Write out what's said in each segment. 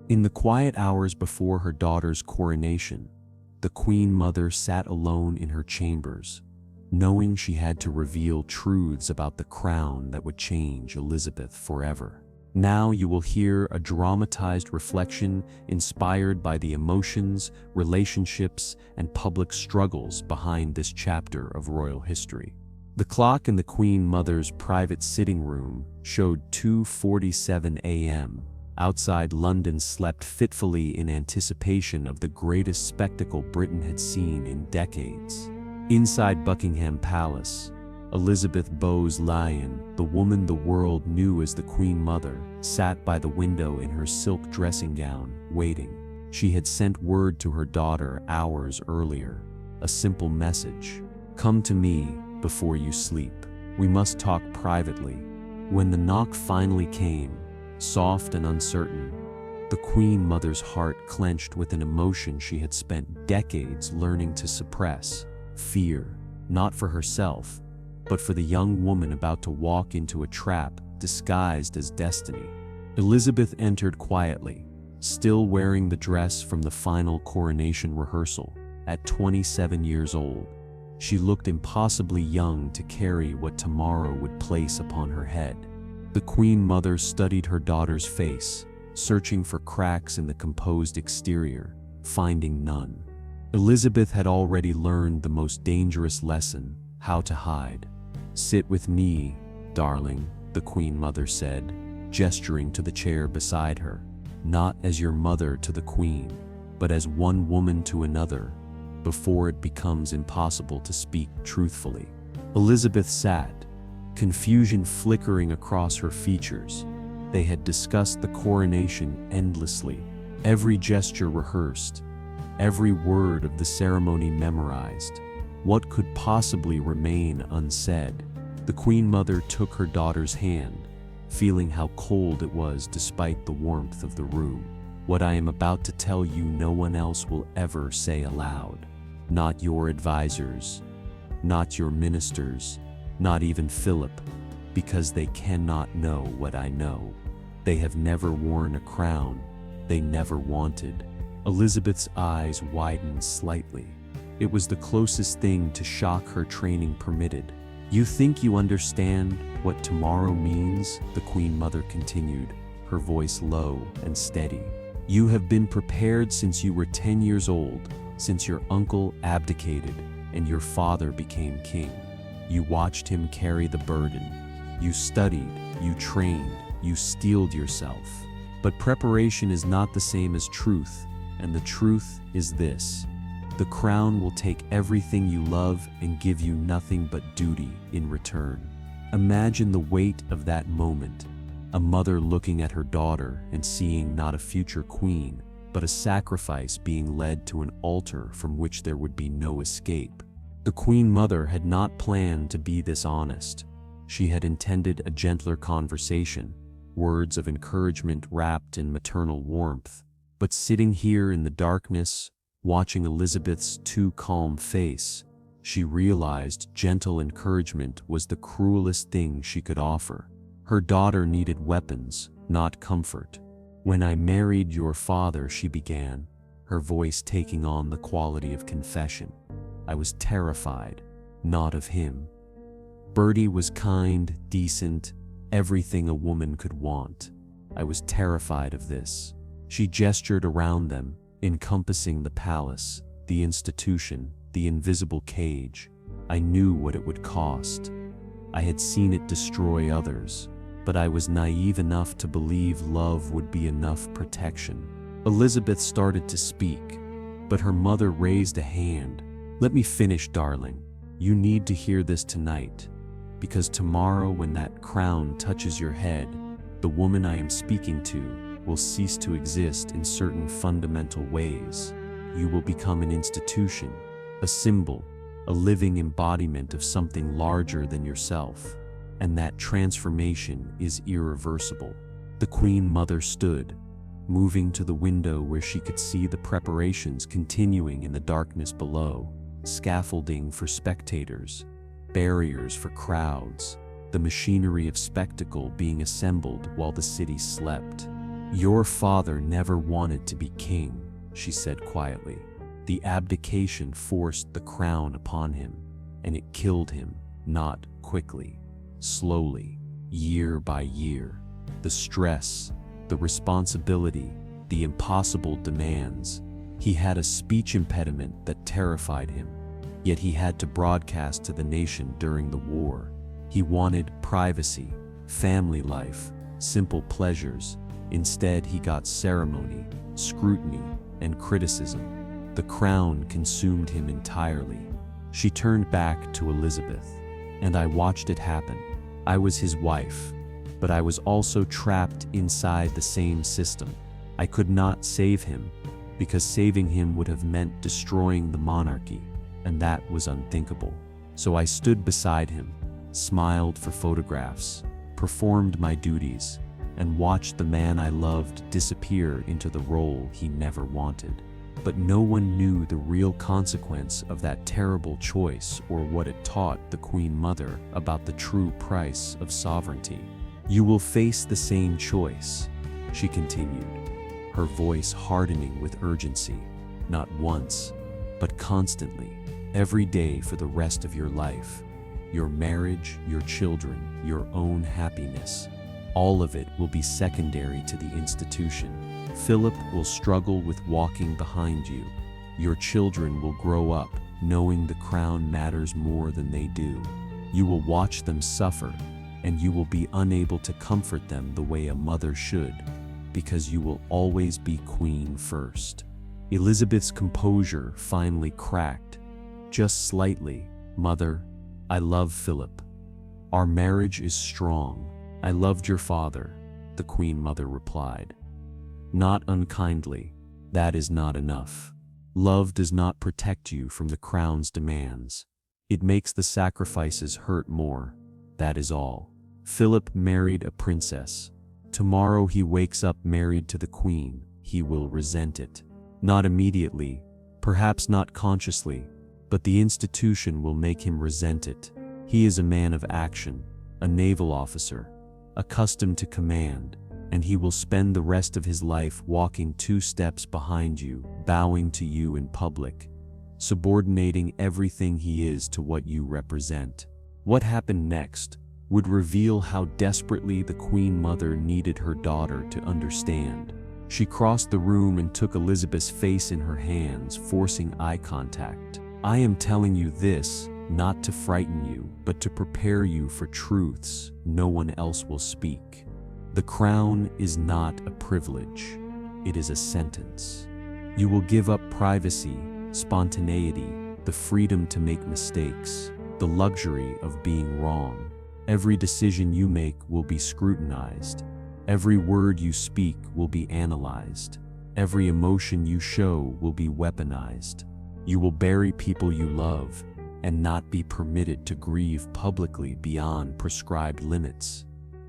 In the quiet hours before her daughter's coronation, the Queen Mother sat alone in her chambers, knowing she had to reveal truths about the crown that would change Elizabeth forever. Now you will hear a dramatized reflection inspired by the emotions, relationships, and public struggles behind this chapter of royal history. The clock in the Queen Mother's private sitting room showed 2:47 a.m. Outside, London slept fitfully in anticipation of the greatest spectacle Britain had seen in decades. Inside Buckingham Palace, Elizabeth Bowes-Lyon, the woman the world knew as the Queen Mother, sat by the window in her silk dressing gown, waiting. She had sent word to her daughter hours earlier, a simple message: "Come to me before you sleep. We must talk privately." When the knock finally came, soft and uncertain, the Queen Mother's heart clenched with an emotion she had spent decades learning to suppress: fear, not for herself, but for the young woman about to walk into a trap disguised as destiny. Elizabeth entered quietly, still wearing the dress from the final coronation rehearsal. At 27 years old, she looked impossibly young to carry what tomorrow would place upon her head. The Queen Mother studied her daughter's face, searching for cracks in the composed exterior, finding none. Elizabeth had already learned the most dangerous lesson: how to hide. "Sit with me, darling," the Queen Mother said, gesturing to the chair beside her. "Not as your mother to the Queen, but as one woman to another, before it becomes impossible to speak truthfully." Elizabeth sat, confusion flickering across her features. They had discussed the coronation endlessly, every gesture rehearsed, every word of the ceremony memorized. What could possibly remain unsaid? The Queen Mother took her daughter's hand, feeling how cold it was despite the warmth of the room. "What I am about to tell you no one else will ever say aloud. Not your advisors, not your ministers, not even Philip, because they cannot know what I know. They have never worn a crown, they never wanted." Elizabeth's eyes widened slightly. It was the closest thing to shock her training permitted. "You think you understand what tomorrow means?" the Queen Mother continued, her voice low and steady. "You have been prepared since you were 10 years old, since your uncle abdicated and your father became king. You watched him carry the burden. You studied, you trained, you steeled yourself. But preparation is not the same as truth, and the truth is this: the crown will take everything you love and give you nothing but duty in return." Imagine the weight of that moment, a mother looking at her daughter and seeing not a future queen, but a sacrifice being led to an altar from which there would be no escape. The Queen Mother had not planned to be this honest. She had intended a gentler conversation, words of encouragement wrapped in maternal warmth. But sitting here in the darkness, watching Elizabeth's too calm face, she realized gentle encouragement was the cruelest thing she could offer. Her daughter needed weapons, not comfort. "When I married your father," she began, her voice taking on the quality of confession, "I was terrified, not of him. Bertie was kind, decent, everything a woman could want. I was terrified of this." She gestured around them, encompassing the palace, the institution, the invisible cage. "I knew what it would cost. I had seen it destroy others, but I was naive enough to believe love would be enough protection." Elizabeth started to speak, but her mother raised a hand. "Let me finish, darling. You need to hear this tonight, because tomorrow when that crown touches your head, the woman I am speaking to will cease to exist in certain fundamental ways. You will become an institution, a symbol, a living embodiment of something larger than yourself, and that transformation is irreversible." The Queen Mother stood, moving to the window where she could see the preparations continuing in the darkness below. Scaffolding for spectators, barriers for crowds, the machinery of spectacle being assembled while the city slept. "Your father never wanted to be king," she said quietly. "The abdication forced the crown upon him, and it killed him, not quickly, slowly, year by year. The stress, the responsibility, the impossible demands. He had a speech impediment that terrified him, yet he had to broadcast to the nation during the war. He wanted privacy, family life, simple pleasures. Instead, he got ceremony, scrutiny, and criticism. The crown consumed him entirely." She turned back to Elizabeth. "And I watched it happen. I was his wife, but I was also trapped inside the same system. I could not save him, because saving him would have meant destroying the monarchy, and that was unthinkable. So I stood beside him, smiled for photographs, performed my duties, and watched the man I loved disappear into the role he never wanted. But no one knew the real consequence of that terrible choice or what it taught the Queen Mother about the true price of sovereignty. You will face the same choice," she continued, her voice hardening with urgency, "not once, but constantly, every day for the rest of your life. Your marriage, your children, your own happiness, all of it will be secondary to the institution. Philip will struggle with walking behind you. Your children will grow up knowing the crown matters more than they do. You will watch them suffer, and you will be unable to comfort them the way a mother should, because you will always be queen first." Elizabeth's composure finally cracked, just slightly. "Mother, I love Philip. Our marriage is strong. I loved your father," the Queen Mother replied. "Not unkindly. That is not enough. Love does not protect you from the crown's demands. It makes the sacrifices hurt more. That is all. Philip married a princess. Tomorrow he wakes up married to the Queen. He will resent it. Not immediately, perhaps not consciously, but the institution will make him resent it. He is a man of action, a naval officer, accustomed to command, and he will spend the rest of his life walking 2 steps behind you, bowing to you in public, subordinating everything he is to what you represent." What happened next would reveal how desperately the Queen Mother needed her daughter to understand. She crossed the room and took Elizabeth's face in her hands, forcing eye contact. "I am telling you this, not to frighten you, but to prepare you for truths no one else will speak. The crown is not a privilege. It is a sentence. You will give up privacy, spontaneity, the freedom to make mistakes, the luxury of being wrong. Every decision you make will be scrutinized. Every word you speak will be analyzed. Every emotion you show will be weaponized. You will bury people you love and not be permitted to grieve publicly beyond prescribed limits.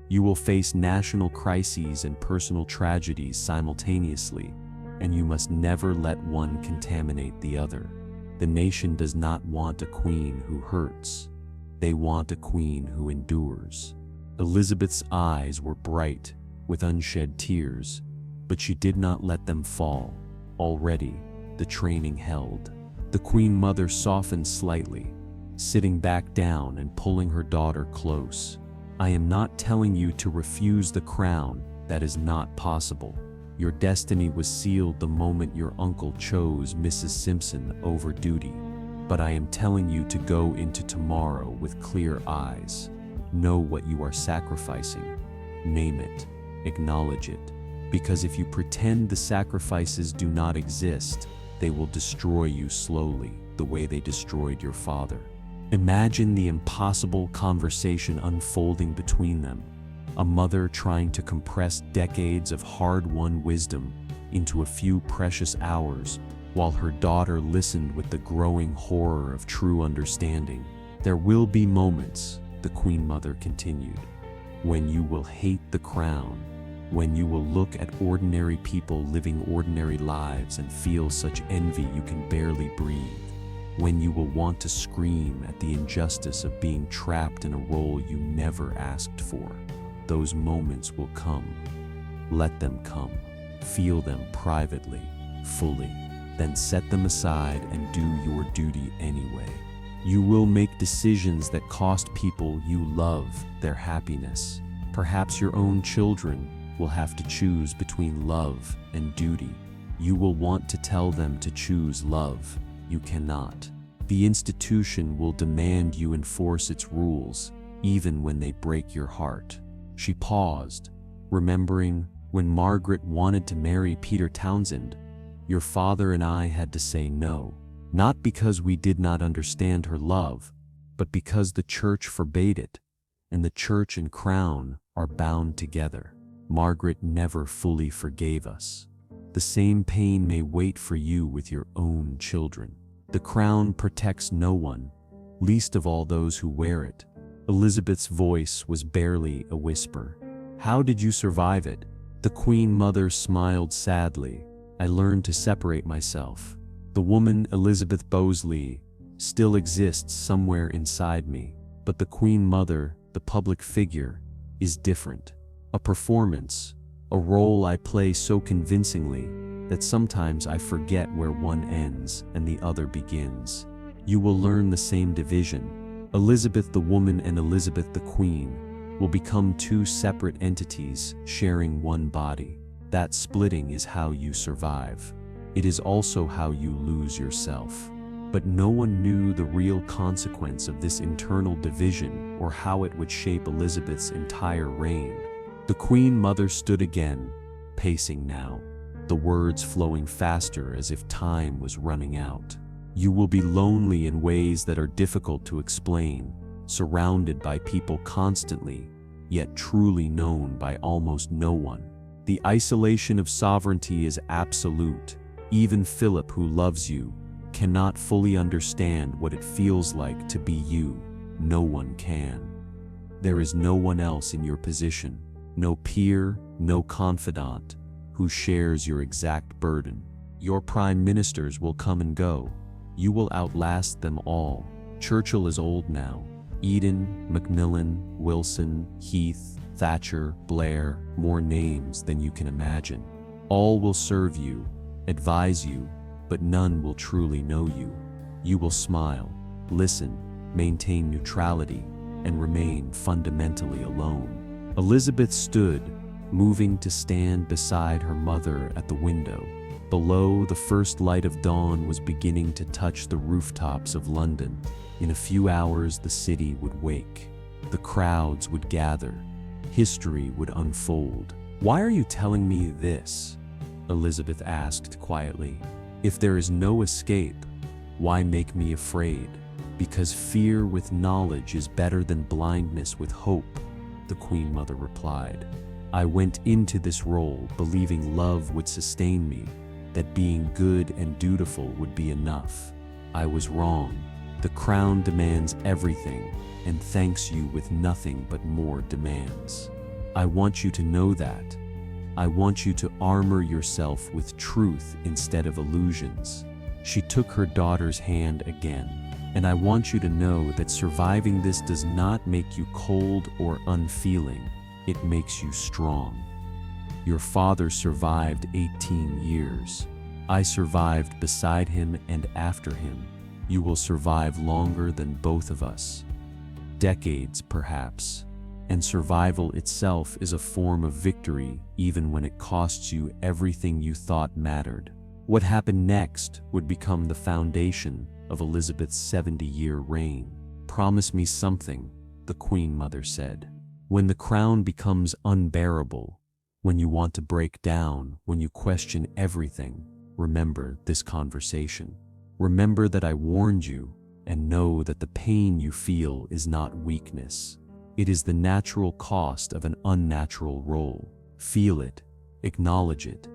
You will face national crises and personal tragedies simultaneously, and you must never let one contaminate the other. The nation does not want a queen who hurts. They want a queen who endures." Elizabeth's eyes were bright, with unshed tears, but she did not let them fall. Already, the training held. The Queen Mother softened slightly, sitting back down and pulling her daughter close. "I am not telling you to refuse the crown. That is not possible. Your destiny was sealed the moment your uncle chose Mrs. Simpson over duty. But I am telling you to go into tomorrow with clear eyes. Know what you are sacrificing. Name it. Acknowledge it. Because if you pretend the sacrifices do not exist, they will destroy you slowly, the way they destroyed your father." Imagine the impossible conversation unfolding between them. A mother trying to compress decades of hard-won wisdom into a few precious hours, while her daughter listened with the growing horror of true understanding. "There will be moments," the Queen Mother continued, "when you will hate the crown, when you will look at ordinary people living ordinary lives and feel such envy you can barely breathe, when you will want to scream at the injustice of being trapped in a role you never asked for. Those moments will come. Let them come. Feel them privately, fully. Then set them aside and do your duty anyway. You will make decisions that cost people you love their happiness. Perhaps your own children will have to choose between love and duty. You will want to tell them to choose love. You cannot. The institution will demand you enforce its rules, even when they break your heart. She paused, remembering when Margaret wanted to marry Peter Townsend. Your father and I had to say no, not because we did not understand her love, but because the church forbade it, and the church and crown are bound together. Margaret never fully forgave us. The same pain may wait for you with your own children. The crown protects no one, least of all those who wear it. Elizabeth's voice was barely a whisper. How did you survive it? The Queen Mother smiled sadly. I learned to separate myself. The woman Elizabeth Bosley still exists somewhere inside me, but the Queen Mother, the public figure, is different. A performance, a role I play so convincingly that sometimes I forget where one ends and the other begins. You will learn the same division. Elizabeth the woman and Elizabeth the Queen will become two separate entities sharing one body. That splitting is how you survive. It is also how you lose yourself. But no one knew the real consequence of this internal division or how it would shape Elizabeth's entire reign. The Queen Mother stood again, pacing now, the words flowing faster as if time was running out. You will be lonely in ways that are difficult to explain, surrounded by people constantly, yet truly known by almost no one. The isolation of sovereignty is absolute. Even Philip, who loves you, cannot fully understand what it feels like to be you. No one can. There is no one else in your position, no peer, no confidant, who shares your exact burden. Your prime ministers will come and go. You will outlast them all. Churchill is old now. Eden, Macmillan, Wilson, Heath, Thatcher, Blair, more names than you can imagine. All will serve you, advise you, but none will truly know you. You will smile, listen, maintain neutrality, and remain fundamentally alone. Elizabeth stood, moving to stand beside her mother at the window. Below, the first light of dawn was beginning to touch the rooftops of London. In a few hours, the city would wake. The crowds would gather. History would unfold. Why are you telling me this? Elizabeth asked quietly. If there is no escape, why make me afraid? Because fear with knowledge is better than blindness with hope, the Queen Mother replied. I went into this role believing love would sustain me, that being good and dutiful would be enough. I was wrong. The crown demands everything and thanks you with nothing but more demands. I want you to know that. I want you to armor yourself with truth instead of illusions. She took her daughter's hand again. And I want you to know that surviving this does not make you cold or unfeeling. It makes you strong. Your father survived 18 years. I survived beside him and after him. You will survive longer than both of us. Decades, perhaps. And survival itself is a form of victory, even when it costs you everything you thought mattered. What happened next would become the foundation of Elizabeth's 70-year reign. Promise me something, the Queen Mother said. When the crown becomes unbearable, when you want to break down, when you question everything, remember this conversation. Remember that I warned you, and know that the pain you feel is not weakness. It is the natural cost of an unnatural role. Feel it, acknowledge it,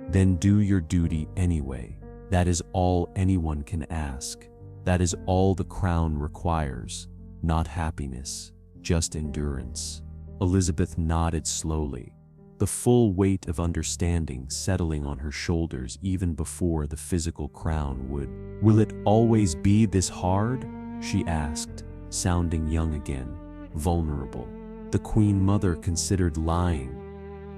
then do your duty anyway. That is all anyone can ask. That is all the crown requires. Not happiness, just endurance. Elizabeth nodded slowly, the full weight of understanding settling on her shoulders even before the physical crown would. Will it always be this hard? She asked, sounding young again, vulnerable. The Queen Mother considered lying.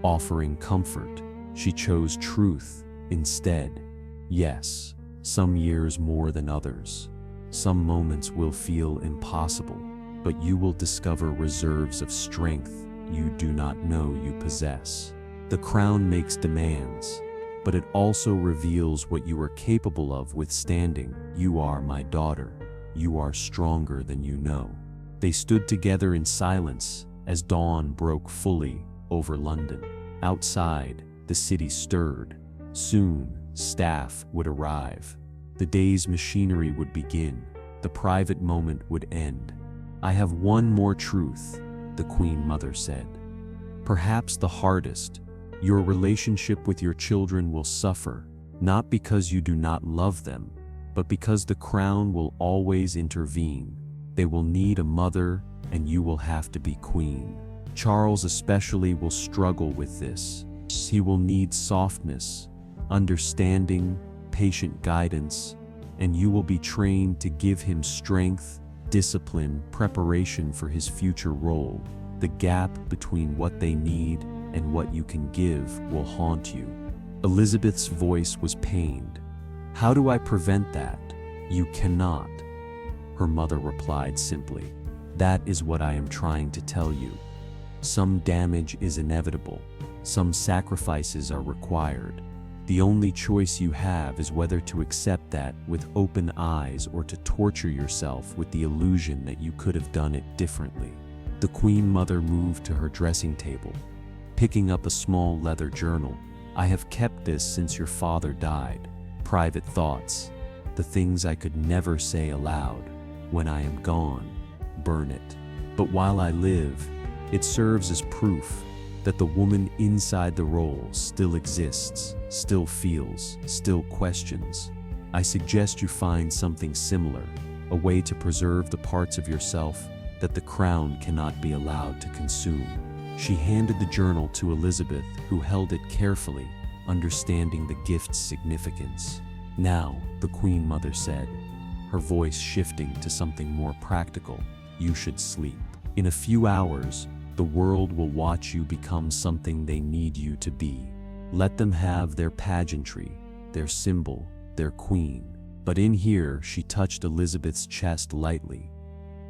offering comfort. She chose truth instead. Yes, some years more than others. Some moments will feel impossible, but you will discover reserves of strength you do not know you possess. The crown makes demands, but it also reveals what you are capable of withstanding. You are my daughter. You are stronger than you know. They stood together in silence as dawn broke fully over London. Outside, the city stirred. Soon, staff would arrive. The day's machinery would begin. The private moment would end. "I have one more truth," the Queen Mother said. "Perhaps the hardest. Your relationship with your children will suffer, not because you do not love them, but because the crown will always intervene. They will need a mother, and you will have to be queen. Charles especially will struggle with this. He will need softness, understanding, patient guidance, and you will be trained to give him strength, discipline, preparation for his future role. The gap between what they need and what you can give will haunt you." Elizabeth's voice was pained. "How do I prevent that?" "You cannot," her mother replied simply. "That is what I am trying to tell you. Some damage is inevitable. Some sacrifices are required. The only choice you have is whether to accept that with open eyes or to torture yourself with the illusion that you could have done it differently." The Queen Mother moved to her dressing table, picking up a small leather journal. "I have kept this since your father died. Private thoughts, the things I could never say aloud. When I am gone, burn it. But while I live, it serves as proof that the woman inside the role still exists, still feels, still questions. I suggest you find something similar, a way to preserve the parts of yourself that the crown cannot be allowed to consume." She handed the journal to Elizabeth, who held it carefully, understanding the gift's significance. "Now," the Queen Mother said, her voice shifting to something more practical, "you should sleep. In a few hours, the world will watch you become something they need you to be. Let them have their pageantry, their symbol, their queen. But in here," she touched Elizabeth's chest lightly,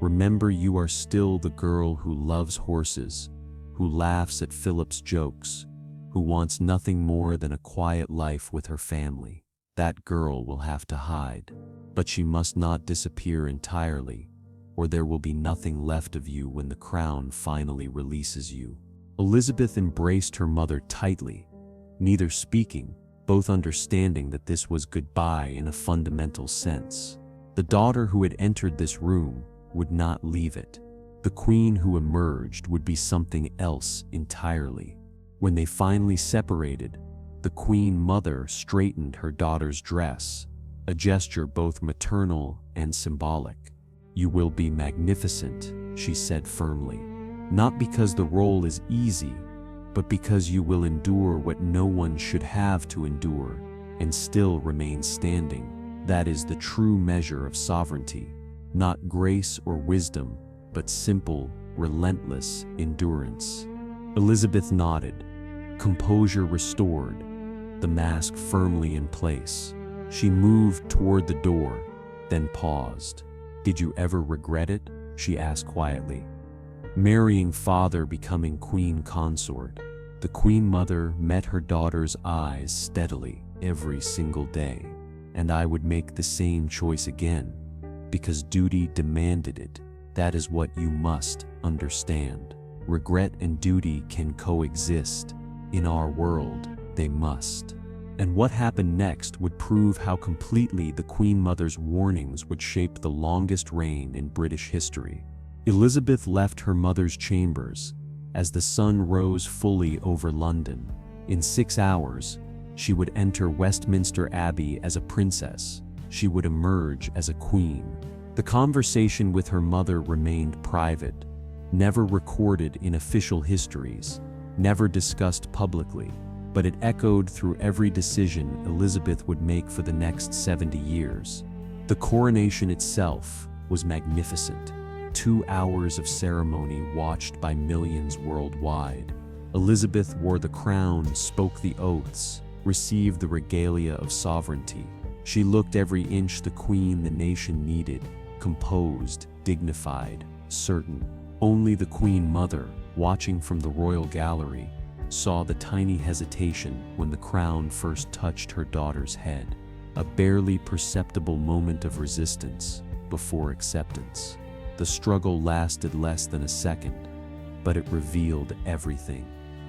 "remember you are still the girl who loves horses, who laughs at Philip's jokes, who wants nothing more than a quiet life with her family. That girl will have to hide, but she must not disappear entirely, or there will be nothing left of you when the crown finally releases you." Elizabeth embraced her mother tightly, neither speaking, both understanding that this was goodbye in a fundamental sense. The daughter who had entered this room would not leave it. The queen who emerged would be something else entirely. When they finally separated, the Queen Mother straightened her daughter's dress, a gesture both maternal and symbolic. "You will be magnificent," she said firmly. "Not because the role is easy, but because you will endure what no one should have to endure and still remain standing. That is the true measure of sovereignty, not grace or wisdom, but simple, relentless endurance." Elizabeth nodded, composure restored, the mask firmly in place. She moved toward the door, then paused. "Did you ever regret it?" she asked quietly. "Marrying father, becoming queen consort." The Queen Mother met her daughter's eyes steadily every single day. "And I would make the same choice again, because duty demanded it. That is what you must understand. Regret and duty can coexist. In our world, they must." And what happened next would prove how completely the Queen Mother's warnings would shape the longest reign in British history. Elizabeth left her mother's chambers as the sun rose fully over London. In 6 hours, she would enter Westminster Abbey as a princess. She would emerge as a queen. The conversation with her mother remained private, never recorded in official histories, never discussed publicly, but it echoed through every decision Elizabeth would make for the next 70 years. The coronation itself was magnificent. 2 hours of ceremony watched by millions worldwide. Elizabeth wore the crown, spoke the oaths, received the regalia of sovereignty. She looked every inch the queen the nation needed, composed, dignified, certain. Only the Queen Mother, watching from the royal gallery, saw the tiny hesitation when the crown first touched her daughter's head, a barely perceptible moment of resistance before acceptance. The struggle lasted less than a second, but it revealed everything.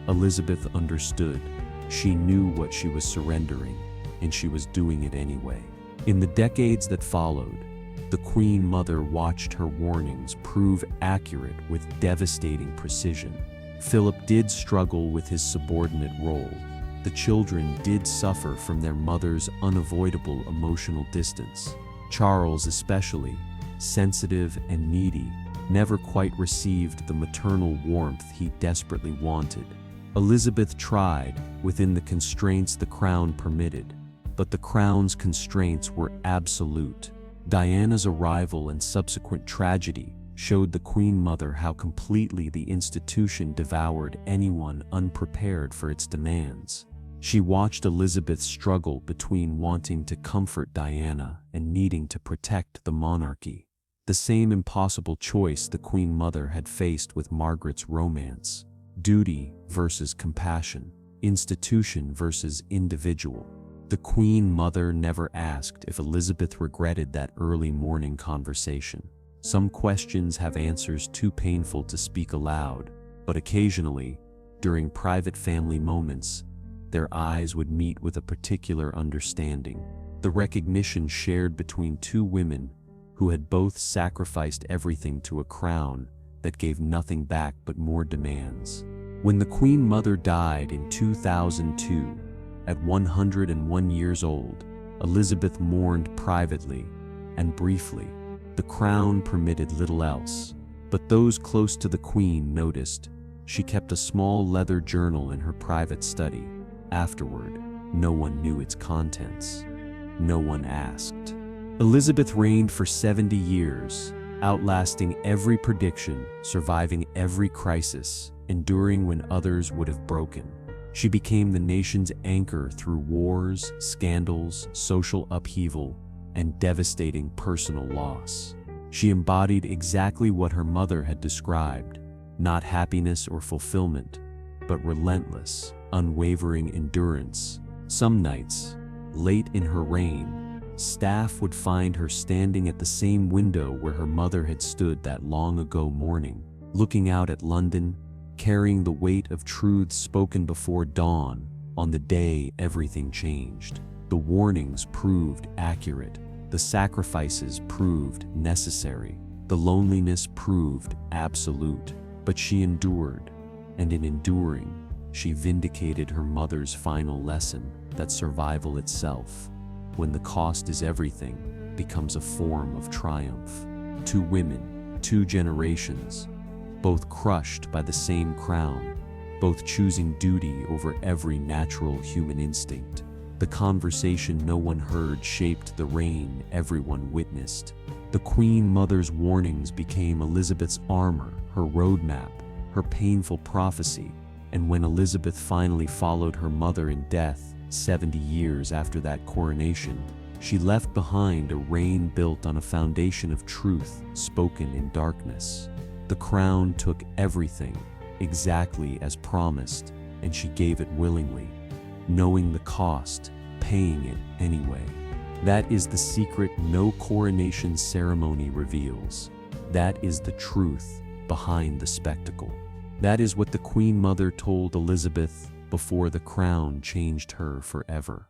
Elizabeth understood. She knew what she was surrendering, and she was doing it anyway. In the decades that followed, the Queen Mother watched her warnings prove accurate with devastating precision. Philip did struggle with his subordinate role. The children did suffer from their mother's unavoidable emotional distance. Charles, especially, sensitive and needy, never quite received the maternal warmth he desperately wanted. Elizabeth tried, within the constraints the crown permitted, but the crown's constraints were absolute. Diana's arrival and subsequent tragedy showed the Queen Mother how completely the institution devoured anyone unprepared for its demands. She watched Elizabeth struggle between wanting to comfort Diana and needing to protect the monarchy. The same impossible choice the Queen Mother had faced with Margaret's romance. Duty versus compassion, institution versus individual. The Queen Mother never asked if Elizabeth regretted that early morning conversation. Some questions have answers too painful to speak aloud, but occasionally, during private family moments, their eyes would meet with a particular understanding, the recognition shared between two women who had both sacrificed everything to a crown that gave nothing back but more demands. When the Queen Mother died in 2002, at 101 years old, Elizabeth mourned privately and briefly. The crown permitted little else, but those close to the Queen noticed. She kept a small leather journal in her private study. Afterward, no one knew its contents. No one asked. Elizabeth reigned for 70 years, outlasting every prediction, surviving every crisis, enduring when others would have broken. She became the nation's anchor through wars, scandals, social upheaval, and devastating personal loss. She embodied exactly what her mother had described, not happiness or fulfillment, but relentless, unwavering endurance. Some nights, late in her reign, staff would find her standing at the same window where her mother had stood that long ago morning, looking out at London, carrying the weight of truths spoken before dawn on the day everything changed. The warnings proved accurate, the sacrifices proved necessary, the loneliness proved absolute, but she endured, and in enduring, she vindicated her mother's final lesson that survival itself, when the cost is everything, becomes a form of triumph. Two women, two generations, both crushed by the same crown, both choosing duty over every natural human instinct. The conversation no one heard shaped the reign everyone witnessed. The Queen Mother's warnings became Elizabeth's armor, her roadmap, her painful prophecy, and when Elizabeth finally followed her mother in death, 70 years after that coronation, she left behind a reign built on a foundation of truth spoken in darkness. The crown took everything, exactly as promised, and she gave it willingly, knowing the cost, paying it anyway. That is the secret no coronation ceremony reveals. That is the truth behind the spectacle. That is what the Queen Mother told Elizabeth before the crown changed her forever.